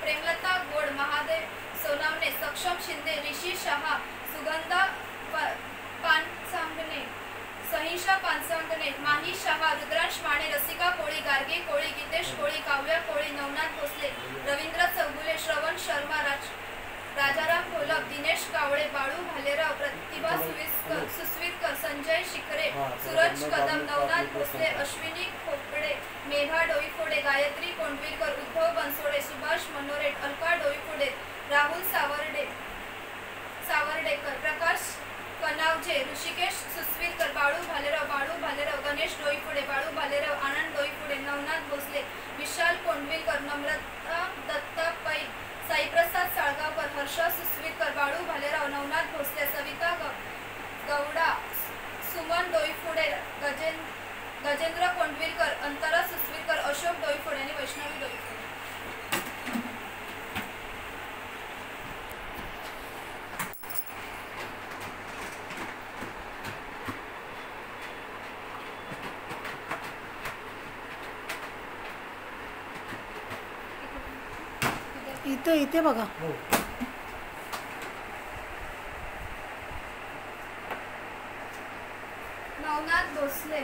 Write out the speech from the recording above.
प्रेमलता गोड, महादेव सोनावणे, सक्षम शिंदे, ऋषी शहा, सुगंधा पानसांगणे, सहिंशा पानसांगणे, माही शहा, रुद्रांश माने, रसिका कोळी, गार्गी कोळी, गीतेश कोळी, काव्या कोळी, नवनाथ भोसले, रवींद्र चौगुले, श्रवण शर्मा, राजाराम घोलप, दिनेश कावळे, बाळू भालेराव, प्रतिभा सुस्विरकर, संजय शिखरे, सूरज कदम, नवनाथ भोसले, अश्विनी खोपडे, मेघा डोईफोडे, गायत्री कोंडविलकर, उद्धव बनसोडे, सुभाष मनोरे, अलका डोईफोडे, राहुल सावर्डेकर, प्रकाश कनावजे, ऋषिकेश सुस्विरकर, बाळू भालेराव, गणेश डोईफोडे, बाळू भालेराव, आनंद डोईफोडे, नवनाथ भोसले, विशाल कोंडविलकर, नम्रता दत्ता पै, साईप्रसाद साळगावकर, हर्ष सुस्विरकर, बाळू भालेराव, नवनाथ भोसले, सविता गौडा, सुमन डोईफोडे, गजेंद्र कोंडविलकर, अंतरा सुस्विरकर, अशोक डोईफोडे आणि वैष्णवी डोईफोडे. इथे बघा. नवनाथ भोसले.